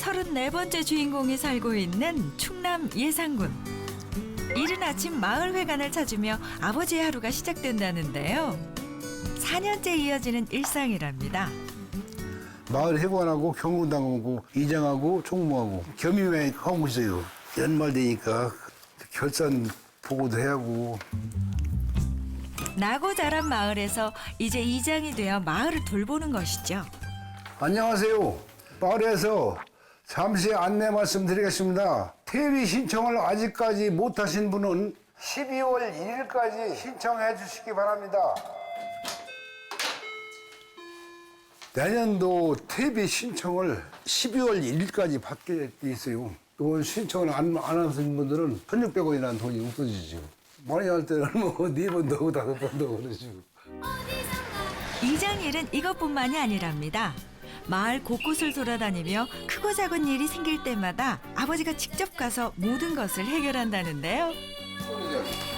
34번째 주인공이 살고 있는 충남 예산군. 이른 아침 마을회관을 찾으며 아버지의 하루가 시작된다는데요. 4년째 이어지는 일상이랍니다. 마을 회관하고 경운당하고 이장하고 총무하고 겸임에 하고 있어요. 연말 되니까 결산 보고도 해야 하고. 나고 자란 마을에서 이제 이장이 되어 마을을 돌보는 것이죠. 안녕하세요. 마을에서 잠시 안내 말씀드리겠습니다. 퇴비 신청을 아직까지 못하신 분은 12월 1일까지 신청해 주시기 바랍니다. 내년도 퇴비 신청을 12월 1일까지 받게 돼 있어요. 또 신청을 안 하신 분들은 1,600원이라는 돈이 없어지죠. 많이 할 때는 뭐 4번 더 하고 5번 더 그러죠. 이장일은 이것뿐만이 아니랍니다. 마을 곳곳을 돌아다니며 크고 작은 일이 생길 때마다 아버지가 직접 가서 모든 것을 해결한다는데요.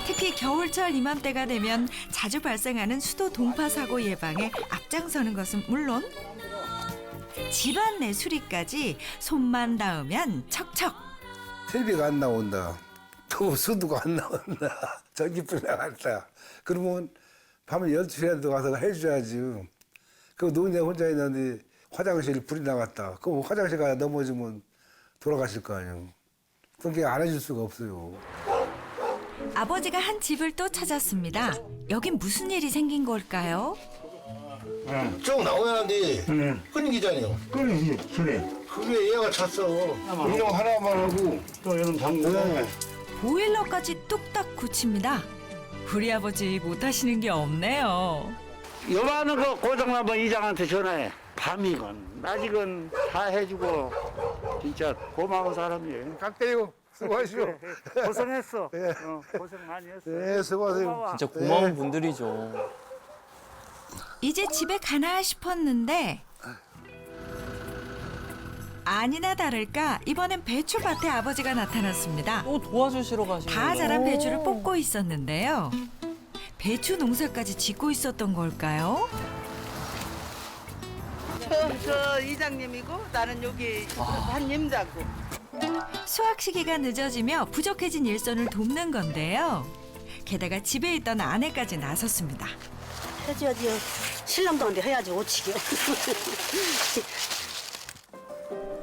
특히 겨울철 이맘때가 되면 자주 발생하는 수도 동파 사고 예방에 앞장서는 것은 물론 집안 내 수리까지 손만 닿으면 척척. 퇴비가 안 나온다. 또 수도가 안 나온다. 전기불 나갔다. 그러면 밤에 12시라도 가서 해줘야지. 그 노인네 혼자 있는데 화장실 불이 나갔다. 그럼 화장실 가다 넘어지면 돌아가실 거 아니에요. 그렇게 안 해줄 수가 없어요. 아버지가 한 집을 또 찾았습니다. 여긴 무슨 일이 생긴 걸까요? 쭉 나와야 하는데 끊기잖아요. 그래, 그게 얘가 찼어. 운영 하나만 하고. 또 이런 장고. 네. 보일러까지 뚝딱 고칩니다. 우리 아버지 못하시는 게 없네요. 요만한 거 고장나면 이장한테 전화해. 밤이건 낮이건 다 해주고 진짜 고마운 사람이에요. 갈게요. 수고하시오. 그래, 고생했어. 네. 고생 많이 했어. 네, 수고하세요. 고마워. 진짜 고마운 분들이죠. 이제 집에 가나 싶었는데 아니나 다를까 이번엔 배추밭에 아버지가 나타났습니다. 또 도와주시러 가신 다 거예요? 자란 배추를 뽑고 있었는데요. 배추 농사까지 짓고 있었던 걸까요? 저 이장님이고 나는 여기 한 임자고. 수확 시기가 늦어지며 부족해진 일손을 돕는 건데요. 게다가 집에 있던 아내까지 나섰습니다. 해줘야지. 신랑도 안 돼. 해야지 오치게.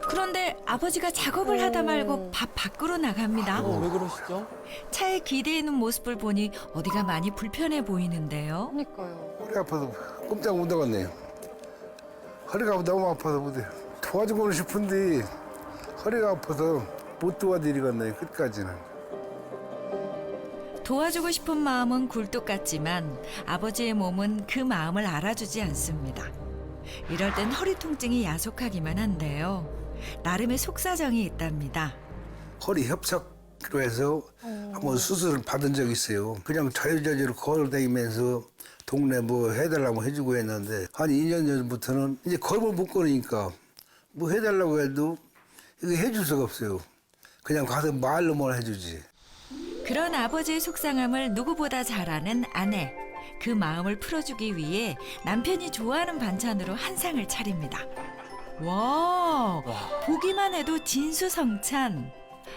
그런데 아버지가 작업을 하다 말고 밥 밖으로 나갑니다. 왜 그러시죠? 차에 기대있는 모습을 보니 어디가 많이 불편해 보이는데요. 허리 아파서 꼼짝 못 하겠네요. 허리가 너무 아파서 못해요. 도와주고 싶은데 허리가 아파서 못 도와드리겠네요. 끝까지는. 도와주고 싶은 마음은 굴뚝 같지만 아버지의 몸은 그 마음을 알아주지 않습니다. 이럴 땐 허리 통증이 야속하기만 한데요. 나름의 속사정이 있답니다. 허리 협착으로 해서 한번 수술을 받은 적이 있어요. 그냥 자유자재로 걸어다니면서 동네 뭐 해달라고 해주고 했는데 한 2년 전부터는 이제 걸음을 못 걸으니까 뭐 해달라고 해도 이거 해줄 수가 없어요. 그냥 가서 말로만 해주지. 그런 아버지의 속상함을 누구보다 잘 아는 아내. 그 마음을 풀어주기 위해 남편이 좋아하는 반찬으로 한 상을 차립니다. 와, 보기만 해도 진수성찬.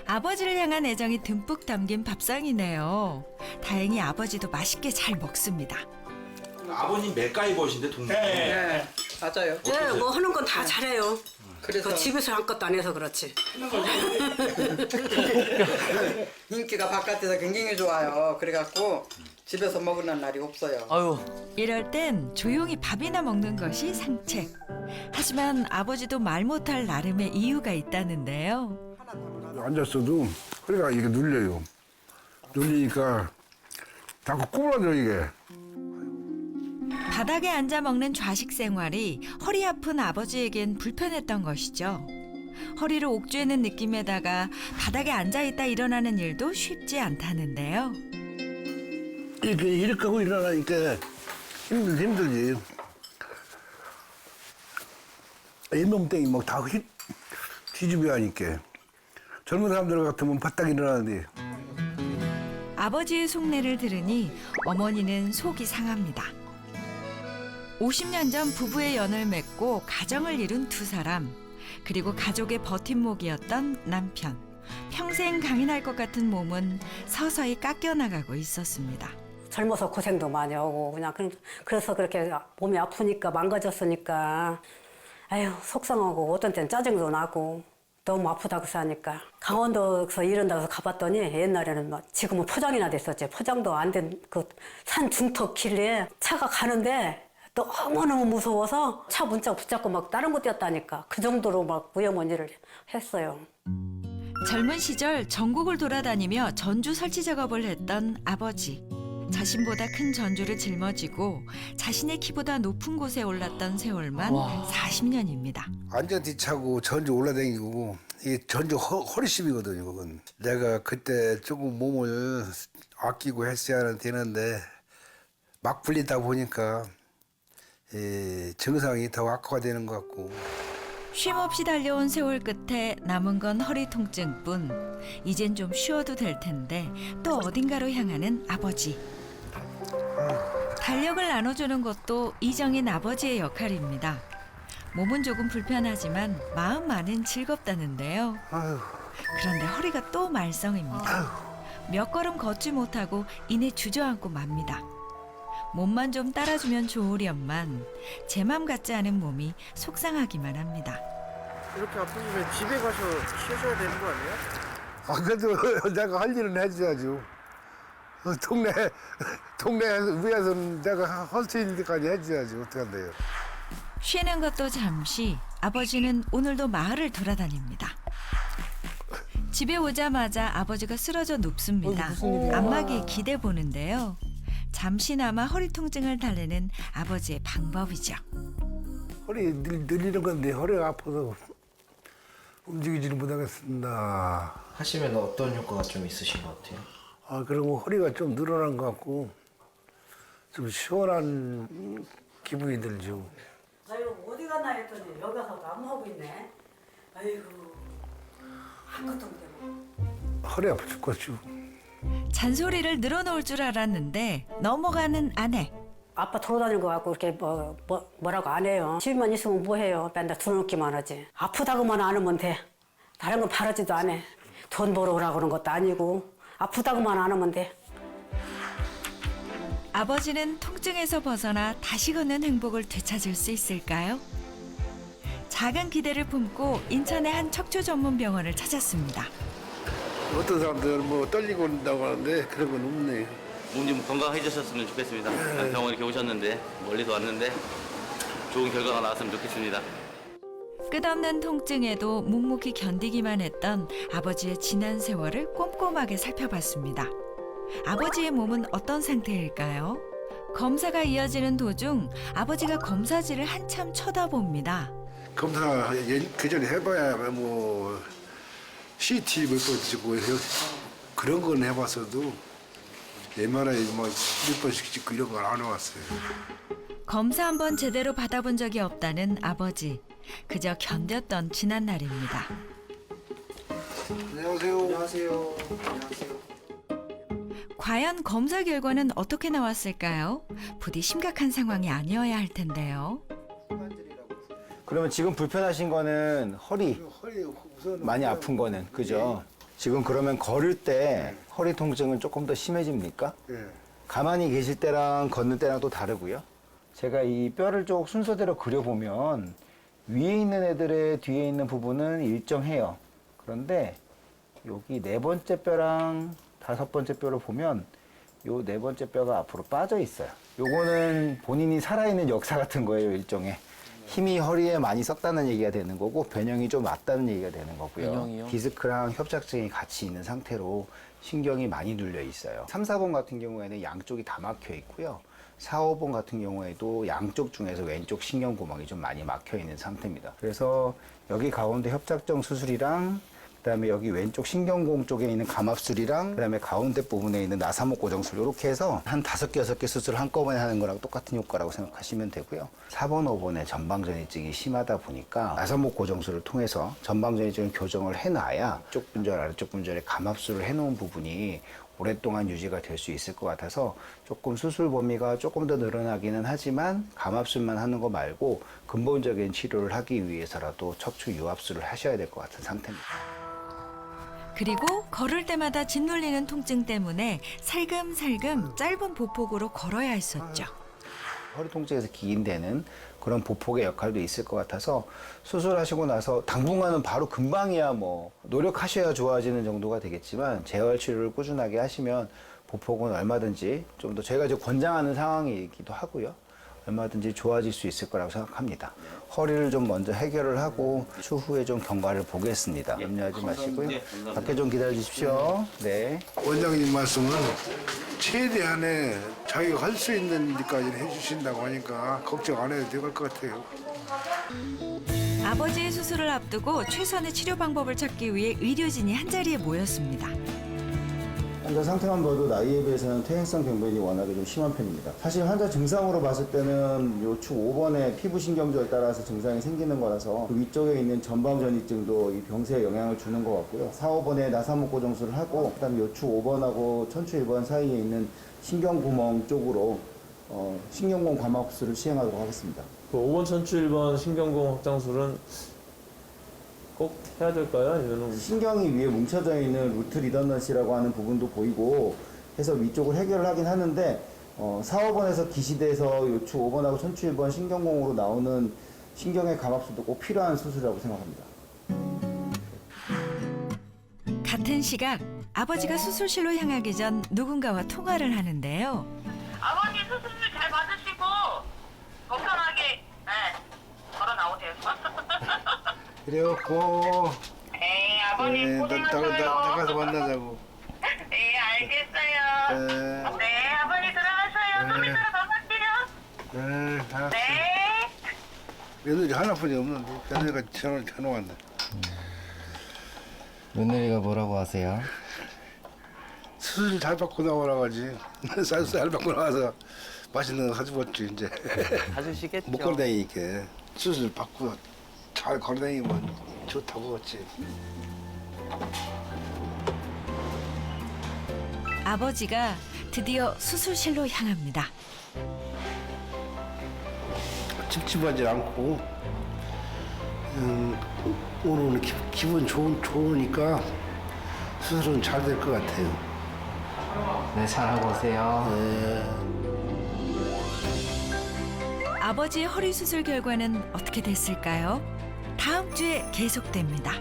아버지를 향한 애정이 듬뿍 담긴 밥상이네요. 다행히 아버지도 맛있게 잘 먹습니다. 아버님 맥가이버신데 동네. 네, 맞아요. 네, 뭐 하는 건 다 잘해요. 그래서 그 집에서 한 것도 안 해서 그렇지. 인기가 바깥에서 굉장히 좋아요. 그래갖고 집에서 먹는 날이 없어요. 아유, 이럴 땐 조용히 밥이나 먹는 것이 상책. 하지만 아버지도 말 못할 나름의 이유가 있다는데요. 앉았어도 허리가 이렇게 눌려요. 눌리니까 자꾸 꼬부라져 이게. 바닥에 앉아 먹는 좌식 생활이 허리 아픈 아버지에겐 불편했던 것이죠. 허리를 옥죄는 느낌에다가 바닥에 앉아있다 일어나는 일도 쉽지 않다는데요. 이렇게 하고 일어나니까 힘들지. 잇몸땡이 막 다 뒤집어 하니까. 젊은 사람들 같으면 바짝 일어나는데. 아버지의 속내를 들으니 어머니는 속이 상합니다. 50년 전 부부의 연을 맺고 가정을 이룬 두 사람. 그리고 가족의 버팀목이었던 남편. 평생 강인할 것 같은 몸은 서서히 깎여나가고 있었습니다. 젊어서 고생도 많이 하고 그냥 그래서 그렇게 몸이 아프니까 망가졌으니까 아유 속상하고 어떤 때는 짜증도 나고 너무 아프다고 사니까 강원도에서 일한다고 해서 가봤더니 옛날에는 막 지금은 포장이나 됐었지. 포장도 안 된 그 산 중턱 길에 차가 가는데 너무너무 무서워서 차 문짝 붙잡고 막 다른 곳 뛰었다니까. 그 정도로 막 위험한 일을 했어요. 젊은 시절 전국을 돌아다니며 전주 설치 작업을 했던 아버지. 자신보다 큰 전주를 짊어지고 자신의 키보다 높은 곳에 올랐던 세월만 40년입니다. 완전 뒤차고 전주 올라다니고 이게 전주 허리심이거든요. 그건 내가 그때 조금 몸을 아끼고 했어야 되는데 막 불리다 보니까 증상이 더 악화가 되는 것 같고. 쉼없이 달려온 세월 끝에 남은 건 허리 통증뿐. 이젠 좀 쉬어도 될 텐데 또 어딘가로 향하는 아버지. 달력을 나눠주는 것도 이정인 아버지의 역할입니다. 몸은 조금 불편하지만 마음만은 즐겁다는데요. 아휴, 그런데 허리가 또 말썽입니다. 몇 걸음 걷지 못하고 이내 주저앉고 맙니다. 몸만 좀 따라주면 좋으련만 제 맘 같지 않은 몸이 속상하기만 합니다. 이렇게 아프시면 집에 가서 쉬셔야 되는 거 아니에요? 아, 그래도 내가 할 일은 해줘야죠. 동네 위에서는 내가 할 수 있는 데까지 해줘야지. 어떡한데요. 쉬는 것도 잠시 아버지는 오늘도 마을을 돌아다닙니다. 집에 오자마자 아버지가 쓰러져 눕습니다. 안마기에 기대 보는데요. 잠시나마 허리 통증을 달래는 아버지의 방법이죠. 허리 늘리는 건데 허리가 아파서 움직이지는 못하겠습니다. 하시면 어떤 효과가 좀 있으신 것 같아요? 아, 그리고 허리가 좀 늘어난 것 같고 좀 시원한 기분이 들죠. 아이고 어디 갔나 했더니 여기 가서 안무하고 있네. 아이고 한것도 못해. 허리 아파 죽겠죠. 잔소리를 늘어놓을 줄 알았는데 넘어가는 아내. 아빠 돌아다니는 거 갖고 이렇게 뭐라고 안 해요. 집에만 있으면 뭐 해요. 맨날 들어놓기만 하지. 아프다고만 안 하면 돼. 다른 건 바라지도 않아. 돈 벌어오라고 그런 것도 아니고 아프다고만 안 하면 돼. 아버지는 통증에서 벗어나 다시 걷는 행복을 되찾을 수 있을까요? 작은 기대를 품고 인천의 한 척추 전문 병원을 찾았습니다. 어떤 사람들은 뭐 떨리고 온다고 하는데 그런 건 없네요. 몸 좀 건강해지셨으면 좋겠습니다. 병원 이렇게 오셨는데 멀리서 왔는데 좋은 결과가 나왔으면 좋겠습니다. 끝없는 통증에도 묵묵히 견디기만 했던 아버지의 지난 세월을 꼼꼼하게 살펴봤습니다. 아버지의 몸은 어떤 상태일까요? 검사가 이어지는 도중 아버지가 검사지를 한참 쳐다봅니다. 검사 그 전에 해봐야 뭐 CT 몇 번 찍고 그런 건 해봤어도 MRI 뭐 1번씩 찍고 이런 걸 안 해왔어요. 검사 한번 제대로 받아본 적이 없다는 아버지. 그저 견뎠던 지난 날입니다. 안녕하세요. 안녕하세요. 안녕하세요. 과연 검사 결과는 어떻게 나왔을까요? 부디 심각한 상황이 아니어야 할 텐데요. 그러면 지금 불편하신 거는 허리 많이 아픈 거는 그죠? 지금 그러면 걸을 때 허리 통증은 조금 더 심해집니까? 가만히 계실 때랑 걷는 때랑 또 다르고요. 제가 이 뼈를 쭉 순서대로 그려보면 위에 있는 애들의 뒤에 있는 부분은 일정해요. 그런데 여기 네 번째 뼈랑 다섯 번째 뼈를 보면 요 네 번째 뼈가 앞으로 빠져 있어요. 요거는 본인이 살아있는 역사 같은 거예요, 일종의. 힘이 허리에 많이 썼다는 얘기가 되는 거고 변형이 좀 왔다는 얘기가 되는 거고요. 변형이요? 디스크랑 협착증이 같이 있는 상태로 신경이 많이 눌려 있어요. 3, 4번 같은 경우에는 양쪽이 다 막혀 있고요. 4, 5번 같은 경우에도 양쪽 중에서 왼쪽 신경구멍이 좀 많이 막혀 있는 상태입니다. 그래서 여기 가운데 협착증 수술이랑 그다음에 여기 왼쪽 신경공 쪽에 있는 감압술이랑 그다음에 가운데 부분에 있는 나사목 고정술 이렇게 해서 한 5개, 6개 수술 한꺼번에 하는 거랑 똑같은 효과라고 생각하시면 되고요. 4번, 5번에 전방전이증이 심하다 보니까 나사목 고정술을 통해서 전방전이증을 교정을 해놔야 이쪽 분절, 아래쪽 분절에 감압술을 해놓은 부분이 오랫동안 유지가 될 수 있을 것 같아서 조금 수술 범위가 조금 더 늘어나기는 하지만 감압술만 하는 거 말고 근본적인 치료를 하기 위해서라도 척추 유압술을 하셔야 될 것 같은 상태입니다. 그리고 걸을 때마다 짓눌리는 통증 때문에 살금살금 짧은 보폭으로 걸어야 했었죠. 허리 통증에서 기인되는 그런 보폭의 역할도 있을 것 같아서 수술하시고 나서 당분간은 바로 금방이야 뭐 노력하셔야 좋아지는 정도가 되겠지만 재활 치료를 꾸준하게 하시면 보폭은 얼마든지 좀 더 저희가 이제 권장하는 상황이기도 하고요. 얼마든지 좋아질 수 있을 거라고 생각합니다. 허리를 좀 먼저 해결을 하고 추후에 좀 경과를 보겠습니다. 염려하지 마시고요. 밖에 좀 기다려 주십시오. 네. 원장님 말씀은 최대한의 자기가 할 수 있는 일까지는 해주신다고 하니까 걱정 안 해도 될 것 같아요. 아버지의 수술을 앞두고 최선의 치료 방법을 찾기 위해 의료진이 한자리에 모였습니다. 환자 상태만 봐도 나이에 비해서는 퇴행성 병변이 워낙에 좀 심한 편입니다. 사실 환자 증상으로 봤을 때는 요추 5번의 피부신경조에 따라서 증상이 생기는 거라서 그 위쪽에 있는 전방전이증도 이 병세에 영향을 주는 것 같고요. 4, 5번에 나사목고정술을 하고 그다음에 요추 5번하고 천추 1번 사이에 있는 신경구멍 쪽으로 신경공 감압술을 시행하도록 하겠습니다. 그 5번 천추 1번 신경공 확장술은 꼭 해야 될까요? 아니면 신경이 위에 뭉쳐져 있는 루트 리던던시라고 하는 부분도 보이고 해서 위쪽을 해결을 하긴 하는데 4, 5번에서 기시돼서 요추 5번하고 천추 1번 신경공으로 나오는 신경의 감압술도 꼭 필요한 수술이라고 생각합니다. 같은 시각 아버지가 수술실로 향하기 전 누군가와 통화를 하는데요. 아버님 수술 잘 받으시고 건강하게 걸어 나오세요. 그래요, 고마워. 네, 아버님 고생하셔요. 나가서 만나자고. 네, 알겠어요. 네, 아버님 들어가셔요. 좀 이따가 더 갈게요. 네, 알았어. 네. 며느리 하나뿐이 없는데 며느리가 전화 왔네. 며느리가 뭐라고 하세요? 수술 잘 받고 나오라고 하지. 수술 잘 받고 나와서 맛있는 거 가져왔지 이제. 가주시겠죠. 못 걸어다니니까 수술 받고 잘 걸어다니면 좋다고 했지. 아버지가 드디어 수술실로 향합니다. 찝찝하지 않고 오늘 기분 좋으니까 수술은 잘 될 것 같아요. 네, 잘하고 오세요. 아버지의 허리 수술 결과는 어떻게 됐을까요? 다음 주에 계속됩니다.